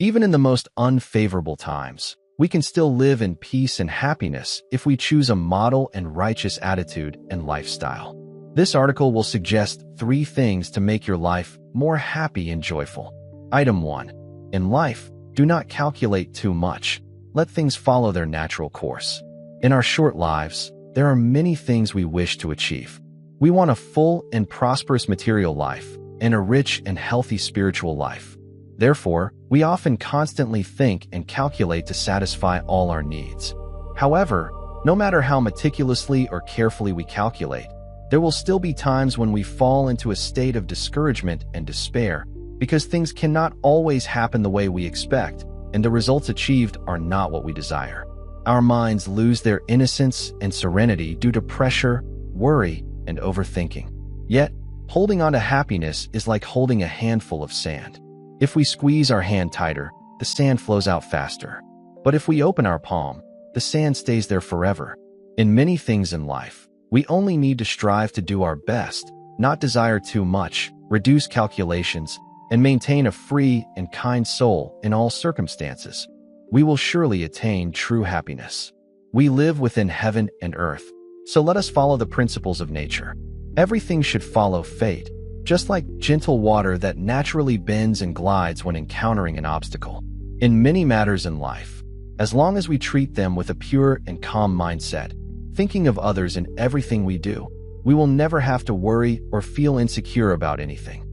Even in the most unfavorable times, we can still live in peace and happiness if we choose a model and righteous attitude and lifestyle. This article will suggest 3 things to make your life more happy and joyful. Item 1. In life, do not calculate too much. Let things follow their natural course. In our short lives, there are many things we wish to achieve. We want a full and prosperous material life and a rich and healthy spiritual life. Therefore, we often constantly think and calculate to satisfy all our needs. However, no matter how meticulously or carefully we calculate, there will still be times when we fall into a state of discouragement and despair because things cannot always happen the way we expect, and the results achieved are not what we desire. Our minds lose their innocence and serenity due to pressure, worry, and overthinking. Yet, holding on to happiness is like holding a handful of sand. If we squeeze our hand tighter, the sand flows out faster. But if we open our palm, the sand stays there forever. In many things in life, we only need to strive to do our best, not desire too much, reduce calculations, and maintain a free and kind soul in all circumstances. We will surely attain true happiness. We live within heaven and earth, so let us follow the principles of nature. Everything should follow fate, just like gentle water that naturally bends and glides when encountering an obstacle. In many matters in life, as long as we treat them with a pure and calm mindset, thinking of others in everything we do, we will never have to worry or feel insecure about anything.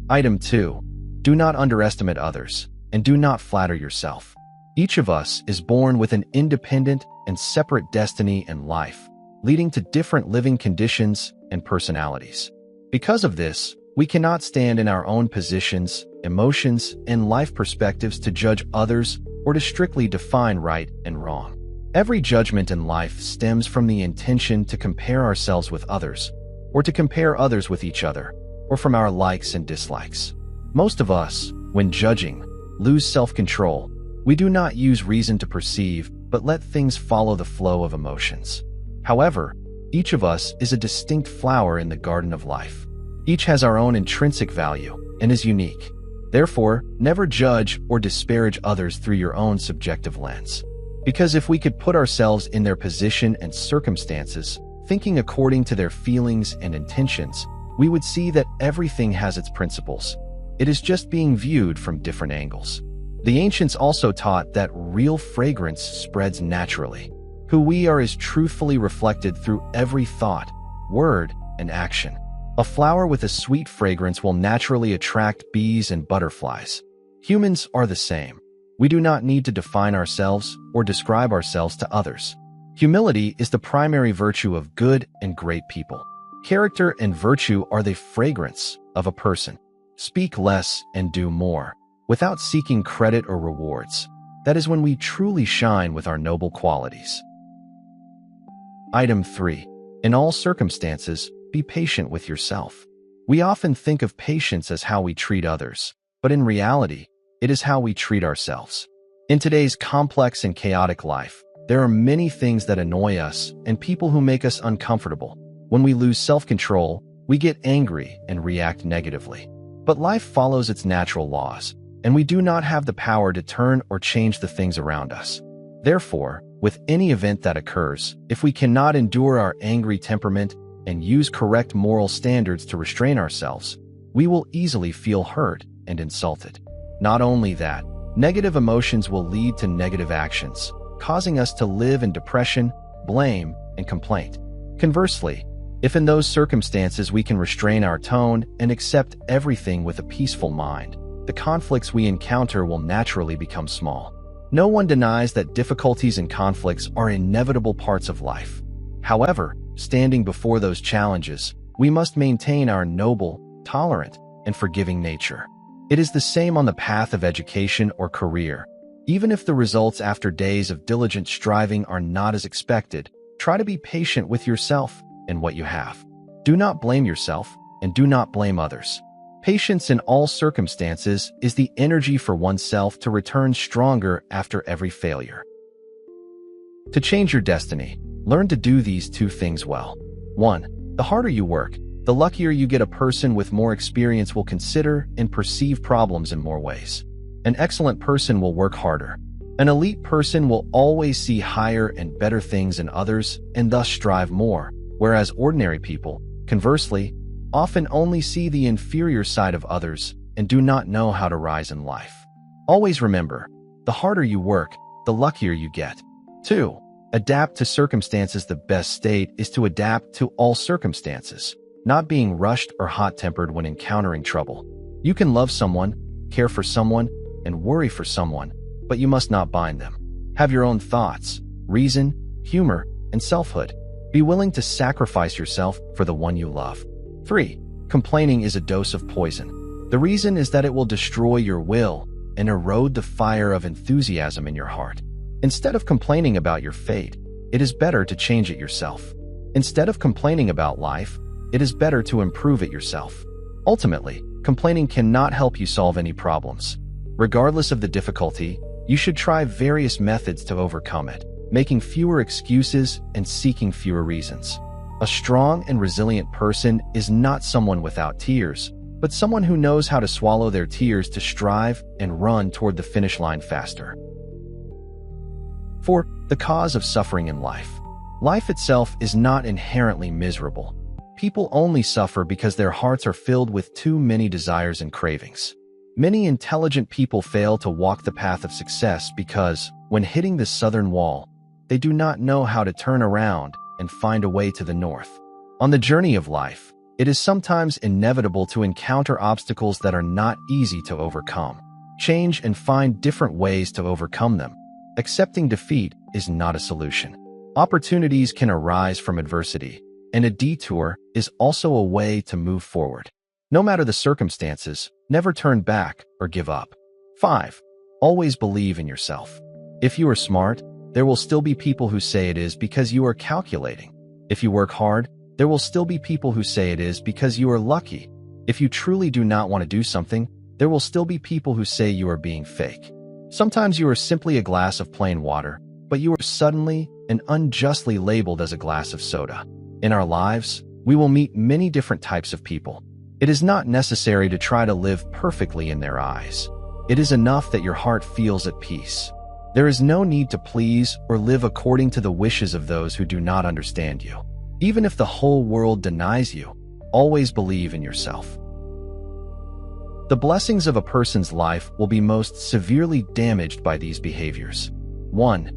Item 2. Do not underestimate others, and do not flatter yourself. Each of us is born with an independent and separate destiny and life, leading to different living conditions and personalities. Because of this, we cannot stand in our own positions, emotions, and life perspectives to judge others or to strictly define right and wrong. Every judgment in life stems from the intention to compare ourselves with others, or to compare others with each other, or from our likes and dislikes. Most of us, when judging, lose self-control. We do not use reason to perceive, but let things follow the flow of emotions. However, each of us is a distinct flower in the garden of life. Each has our own intrinsic value and is unique. Therefore, never judge or disparage others through your own subjective lens. Because if we could put ourselves in their position and circumstances, thinking according to their feelings and intentions, we would see that everything has its principles. It is just being viewed from different angles. The ancients also taught that real fragrance spreads naturally. Who we are is truthfully reflected through every thought, word, and action. A flower with a sweet fragrance will naturally attract bees and butterflies. Humans are the same. We do not need to define ourselves or describe ourselves to others. Humility is the primary virtue of good and great people. Character and virtue are the fragrance of a person. Speak less and do more, without seeking credit or rewards. That is when we truly shine with our noble qualities. Item 3. In all circumstances, be patient with yourself. We often think of patience as how we treat others, but in reality, it is how we treat ourselves. In today's complex and chaotic life, there are many things that annoy us and people who make us uncomfortable. When we lose self-control, we get angry and react negatively. But life follows its natural laws, and we do not have the power to turn or change the things around us. Therefore, with any event that occurs, if we cannot endure our angry temperament and use correct moral standards to restrain ourselves, we will easily feel hurt and insulted. Not only that, negative emotions will lead to negative actions, causing us to live in depression, blame, and complaint. Conversely, if in those circumstances we can restrain our tone and accept everything with a peaceful mind, the conflicts we encounter will naturally become small. No one denies that difficulties and conflicts are inevitable parts of life. However, standing before those challenges, we must maintain our noble, tolerant, and forgiving nature. It is the same on the path of education or career. Even if the results after days of diligent striving are not as expected, try to be patient with yourself and what you have. Do not blame yourself and do not blame others. Patience in all circumstances is the energy for oneself to return stronger after every failure. To change your destiny, learn to do these 2 things well. 1. The harder you work, the luckier you get. A person with more experience will consider and perceive problems in more ways. An excellent person will work harder. An elite person will always see higher and better things in others and thus strive more, whereas ordinary people, conversely, often only see the inferior side of others and do not know how to rise in life. Always remember, the harder you work, the luckier you get. 2. Adapt to circumstances. The best state is to adapt to all circumstances, not being rushed or hot-tempered when encountering trouble. You can love someone, care for someone, and worry for someone, but you must not bind them. Have your own thoughts, reason, humor, and selfhood. Be willing to sacrifice yourself for the one you love. 3. Complaining is a dose of poison. The reason is that it will destroy your will and erode the fire of enthusiasm in your heart. Instead of complaining about your fate, it is better to change it yourself. Instead of complaining about life, it is better to improve it yourself. Ultimately, complaining cannot help you solve any problems. Regardless of the difficulty, you should try various methods to overcome it, making fewer excuses and seeking fewer reasons. A strong and resilient person is not someone without tears, but someone who knows how to swallow their tears to strive and run toward the finish line faster. 4. The cause of suffering in life. Life itself is not inherently miserable. People only suffer because their hearts are filled with too many desires and cravings. Many intelligent people fail to walk the path of success because, when hitting the southern wall, they do not know how to turn around and find a way to the north. On the journey of life, it is sometimes inevitable to encounter obstacles that are not easy to overcome. Change and find different ways to overcome them. Accepting defeat is not a solution. Opportunities can arise from adversity, and a detour is also a way to move forward. No matter the circumstances, never turn back or give up. 5. Always believe in yourself. If you are smart, there will still be people who say it is because you are calculating. If you work hard, there will still be people who say it is because you are lucky. If you truly do not want to do something, there will still be people who say you are being fake. Sometimes you are simply a glass of plain water, but you are suddenly and unjustly labeled as a glass of soda. In our lives, we will meet many different types of people. It is not necessary to try to live perfectly in their eyes. It is enough that your heart feels at peace. There is no need to please or live according to the wishes of those who do not understand you. Even if the whole world denies you, always believe in yourself. The blessings of a person's life will be most severely damaged by these behaviors. 1.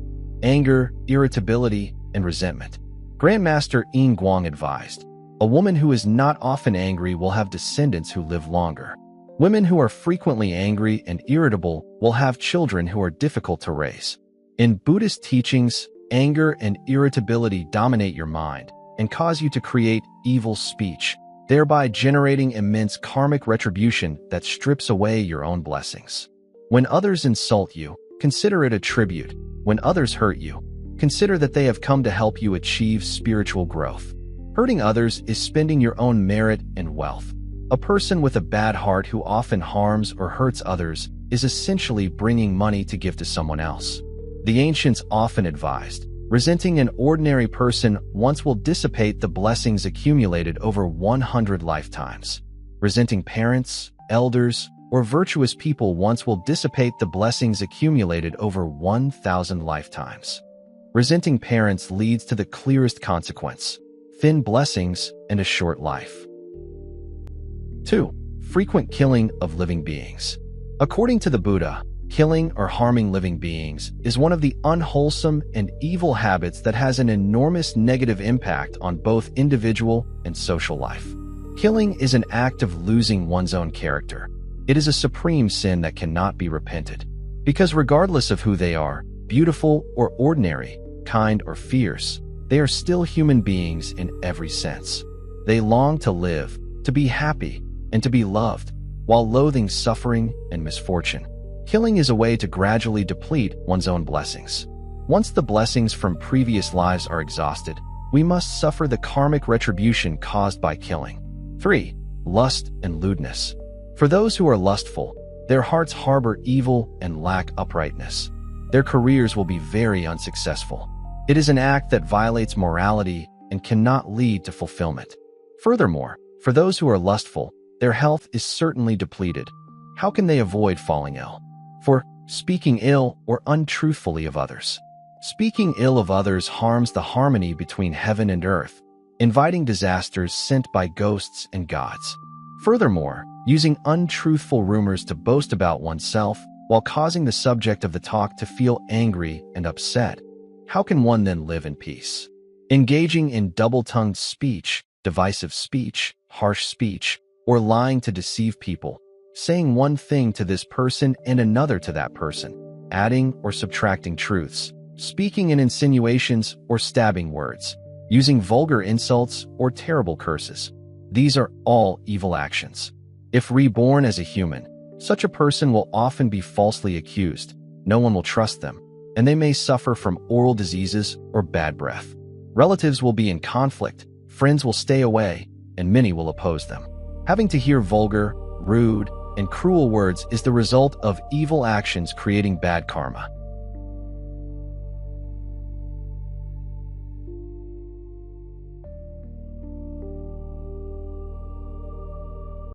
Anger, irritability, and resentment. Grandmaster Yin Guang advised, "A woman who is not often angry will have descendants who live longer. Women who are frequently angry and irritable will have children who are difficult to raise." In Buddhist teachings, anger and irritability dominate your mind and cause you to create evil speech, thereby generating immense karmic retribution that strips away your own blessings. When others insult you, consider it a tribute. When others hurt you, consider that they have come to help you achieve spiritual growth. Hurting others is spending your own merit and wealth. A person with a bad heart who often harms or hurts others is essentially bringing money to give to someone else. The ancients often advised, resenting an ordinary person once will dissipate the blessings accumulated over 100 lifetimes. Resenting parents, elders, or virtuous people once will dissipate the blessings accumulated over 1,000 lifetimes. Resenting parents leads to the clearest consequence: thin blessings and a short life. 2. Frequent killing of living beings. According to the Buddha, killing or harming living beings is one of the unwholesome and evil habits that has an enormous negative impact on both individual and social life. Killing is an act of losing one's own character. It is a supreme sin that cannot be repented. Because regardless of who they are, beautiful or ordinary, kind or fierce, they are still human beings in every sense. They long to live, to be happy, and to be loved, while loathing suffering and misfortune. Killing is a way to gradually deplete one's own blessings. Once the blessings from previous lives are exhausted, we must suffer the karmic retribution caused by killing. 3. Lust and lewdness. For those who are lustful, their hearts harbor evil and lack uprightness. Their careers will be very unsuccessful. It is an act that violates morality and cannot lead to fulfillment. Furthermore, for those who are lustful, their health is certainly depleted. How can they avoid falling ill? For speaking ill or untruthfully of others. Speaking ill of others harms the harmony between heaven and earth, inviting disasters sent by ghosts and gods. Furthermore, using untruthful rumors to boast about oneself while causing the subject of the talk to feel angry and upset. How can one then live in peace? Engaging in double-tongued speech, divisive speech, harsh speech, or lying to deceive people, saying one thing to this person and another to that person, adding or subtracting truths, speaking in insinuations or stabbing words, using vulgar insults or terrible curses. These are all evil actions. If reborn as a human, such a person will often be falsely accused, no one will trust them, and they may suffer from oral diseases or bad breath. Relatives will be in conflict, friends will stay away, and many will oppose them. Having to hear vulgar, rude, and cruel words is the result of evil actions creating bad karma.